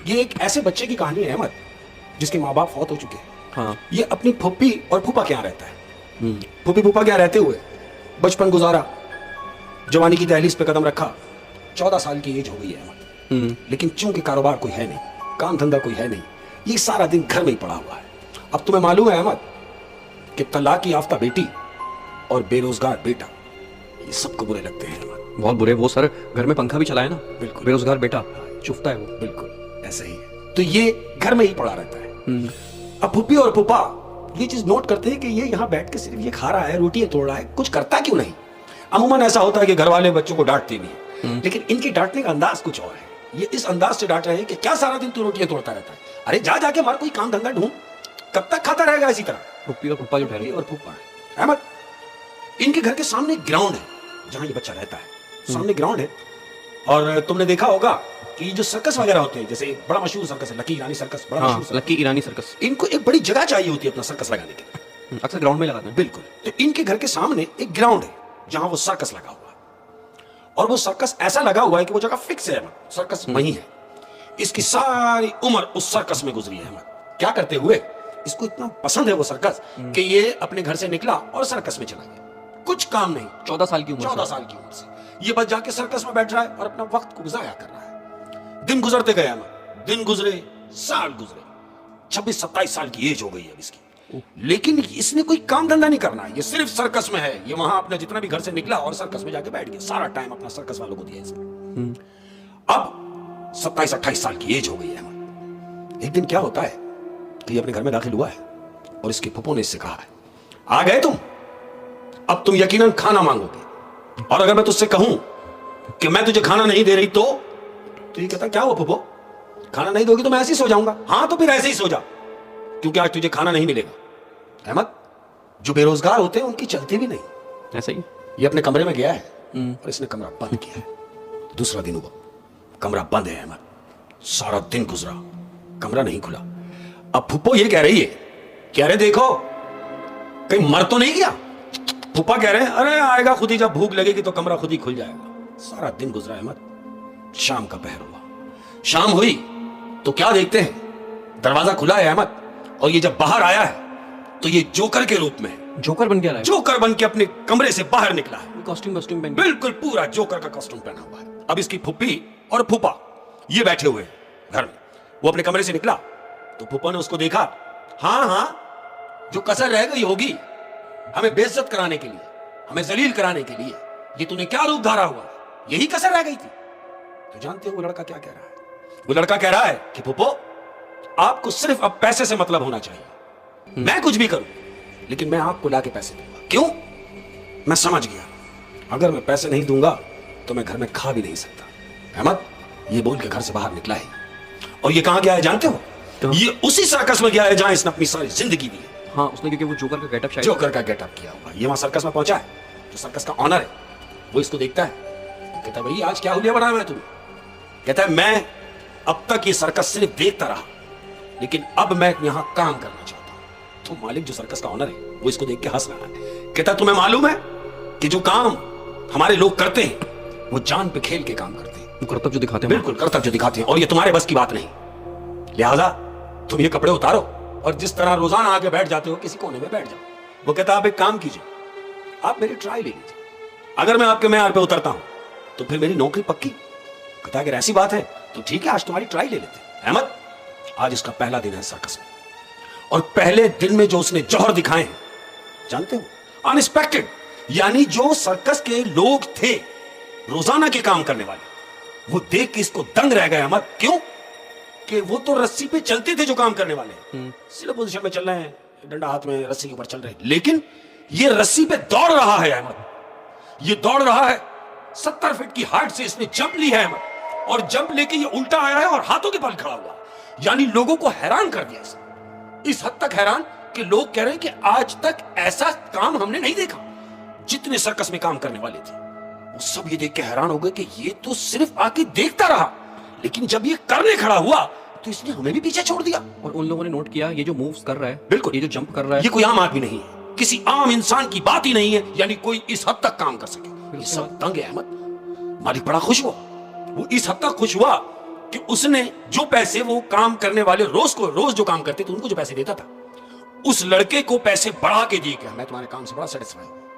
ये एक ऐसे बच्चे की कहानी है अहमद, जिसके माँ बाप फौत हो चुके हैं। हाँ। ये अपनी फुप्पी और फूफा के यहाँ रहता है। फुप्पी फूफा के यहाँ रहते हुए बचपन गुजारा, जवानी की दहलीज पे कदम रखा, 14 साल की एज हो गई है अहमद। लेकिन चूंकि कारोबार कोई है नहीं, काम धंधा कोई है नहीं, ये सारा दिन घर में ही पड़ा हुआ है। अब तुम्हें मालूम है अहमद कि तलाक याफ्ता बेटी और बेरोजगार बेटा, ये सबको बुरे लगते हैं अहमद। बहुत बुरे। वो सर घर में पंखा भी चलाए ना, बिल्कुल। बेरोजगार बेटा चुभता है वो। बिल्कुल ऐसा ही है। तो ये घर में ही पड़ा रहता है। अब फुप्पी और फूफा ये चीज नोट करते हैं कि ये यहाँ बैठ के सिर्फ ये खा रहा है, रोटियां तोड़ रहा है, कुछ करता क्यों नहीं। अमूमन ऐसा होता है कि घर वाले बच्चों को डांटते भी हैं, लेकिन इनके डांटने का अंदाज कुछ और है। ये इस अंदाज से डांट रहे हैं कि क्या सारा दिन तू रोटियां तोड़ता रहता है, अरे जा जाके मार कोई काम धंधा ढूंढ, कब तक खाता रहेगा इसी तरह। फुप्पी और फूफा जो ठहरे और फूफा अहमद, इनके घर के सामने एक ग्राउंड है जहां ये बच्चा रहता है। सामने ग्राउंड है, और तुमने देखा होगा कि जो सर्कस वगैरह होते हैं, जैसे एक बड़ा मशहूर सर्कस है लकी ईरानी सर्कस, बड़ा मशहूर सर्कस। लकी ईरानी सर्कस। इनको एक बड़ी जगह चाहिए होती है अपना सर्कस लगाने के लिए, अक्सर ग्राउंड में लगाते हैं। बिल्कुल। तो इनके घर के सामने एक ग्राउंड है जहां वो सर्कस लगा हुआ है, और वो सर्कस ऐसा लगा हुआ है कि वो जगह फिक्स है अहमद, सर्कस वहीं है। इसकी सारी उम्र उस सर्कस में गुजरी है अहमद। क्या करते हुए, इसको इतना पसंद है वो सर्कस कि ये अपने घर से निकला और सर्कस में चला गया। कुछ काम नहीं, 14 साल की उम्र। 14 साल की उम्र से ये बस जाके सर्कस में बैठ रहा है और अपना वक्त को गुजारा कर रहा है। दिन गुजरते गए अहमद, दिन गुजरे, साल गुजरे, 26-27 साल की एज हो गई है अब इसकी। लेकिन इसने कोई काम धंधा नहीं करना है, ये सिर्फ सर्कस में है। ये वहां अपने जितना भी घर से निकला और सर्कस में जाके बैठ गया, सारा टाइम अपना सर्कस वालों को दिया इसने। अब 27-28 साल की एज हो गई है अहमद। एक दिन क्या होता है कि ये अपने घर में दाखिल हुआ है और इसके फूफो ने इससे कहा है, आ गए तुम, अब तुम यकीनन खाना मांगोगे, और अगर मैं तुझसे कहूं कि मैं तुझे खाना नहीं दे रही तो ये कहता क्या हुआ फूफो, खाना नहीं दोगी तो मैं ऐसे ही सो जाऊंगा। हाँ तो फिर ऐसे ही सो जा, क्योंकि आज तुझे खाना नहीं मिलेगा। अहमद, जो बेरोजगार होते हैं उनकी चलती भी नहीं। ऐसा ही। ये अपने कमरे में गया है और इसने कमरा बंद किया है। दूसरा दिन हुआ, कमरा बंद है अहमद। सारा दिन गुजरा, कमरा नहीं खुला। अब फूफो ये कह रही है कि अरे देखो कहीं मर तो नहीं गया। फूफा कह रहे हैं अरे आएगा खुद ही, जब भूख लगेगी तो कमरा खुद ही खुल जाएगा। सारा दिन गुजरा अहमद। शाम का पहर हुआ, शाम हुई तो क्या देखते हैं, दरवाजा खुला है अहमद, और ये जब बाहर आया है तो ये जोकर के रूप में, जोकर बन के आया है। जोकर बन के अपने कमरे से बाहर निकला है। कॉस्ट्यूम पहन, बिल्कुल पूरा जोकर का कॉस्ट्यूम पहना हुआ है। अब इसकी फुप्पी और फूफा ये बैठे हुए हैं घर में। वो अपने कमरे से निकला तो फूफा ने उसको देखा, हाँ हाँ जो कसर रह गई होगी हमें बेइज्जत कराने के लिए, हमें जलील कराने के लिए, ये तूने क्या रूप धारा हुआ, यही कसर रह गई थी। तो जानते हो वो लड़का क्या कह रहा है? वो लड़का कह रहा है कि फूफो आपको सिर्फ अब पैसे से मतलब होना चाहिए। मैं कुछ भी करूं लेकिन मैं आपको लाके पैसे दूंगा। क्यों? मैं समझ गया, अगर मैं पैसे नहीं दूंगा तो मैं घर में खा भी नहीं सकता। अहमद ये बोल के घर से बाहर निकला है, और ये कहां गया है जानते हो? तो? ये उसी सर्कस में गया है जहां इसने अपनी सारी जिंदगी दी है। हाँ उसने, क्योंकि वो जोकर का गेटअप, शायद जोकर का गेटअप किया हुआ। ये वहां सर्कस में पहुंचा है, जो सर्कस का ऑनर है वो इसको देखता है, कहता है भाई आज क्या हुलिया बनाया है तूने? कहता है मैं अब तक ये सर्कस सिर्फ देखता रहा, लेकिन अब मैं यहां काम करना चाहता हूं। तो मालिक जो सर्कस का ऑनर है वो इसको देख के हंस रहा है, कहता तुम्हें मालूम है कि जो काम हमारे लोग करते हैं वो जान पे खेल के काम करते हैं, कर्तव्य जो दिखाते हैं। बिल्कुल कर्तव्य दिखाते हैं, और ये तुम्हारे बस की बात नहीं। लिहाजा तुम ये कपड़े उतारो और जिस तरह रोजाना आके बैठ जाते हो किसी कोने में बैठ जाओ। वो कहता आप एक काम कीजिए, आप मेरी ट्राई ले लीजिए, अगर मैं आपके मैार पे उतरता हूं तो फिर मेरी नौकरी पक्की। कहता अगर ऐसी बात है तो ठीक है, आज तुम्हारी ट्राई ले लेते हैं। अहमद आज इसका पहला दिन है सर्कस में, और पहले दिन में जो उसने जौहर दिखाए हैं जानते हो, अनएक्सपेक्टेड, यानी जो सर्कस के लोग थे रोजाना के काम करने वाले, वो देख के इसको दंग रह गए अहमद। क्यों? कि वो तो रस्सी पे चलते थे जो काम करने वाले, सीधे पोजीशन में चल रहे हैं, डंडा हाथ में रस्सी के ऊपर चल रहे हैं, लेकिन ये रस्सी पे दौड़ रहा है अहमद। ये दौड़ रहा है, 70 फीट की हाइट से इसने जंप ली है अहमद, और जंप लेके ये उल्टा आया है और हाथों के बल खड़ा हुआ, यानी लोगों को हैरान कर दिया इसने। इस हद तक हैरान कि लोग कह रहे हैं कि आज तक ऐसा काम हमने नहीं देखा। जितने सर्कस में काम करने वाले थे वो सब ये देख के हैरान हो गए कि ये तो सिर्फ आके देखता रहा, लेकिन जब ये करने खड़ा हुआ तो इसने हमें भी पीछे छोड़ दिया। और उन लोगों ने नोट किया ये जो मूव्स कर रहा है, बिल्कुल ये जो जंप कर रहा है, ये कोई आम आदमी नहीं है, किसी आम इंसान की बात ही नहीं है, यानी कोई इस हद तक काम कर सके। ये सब दंग है अहमद। मालिक बड़ा खुश हुआ, वो इस हद तक खुश हुआ कि उसने जो पैसे वो काम करने वाले रोज जो काम करते थे उनको जो पैसे देता था, उस लड़के को पैसे बढ़ा के दिए, क्या मैं तुम्हारे काम से बड़ा सेटिस्फाई हूं।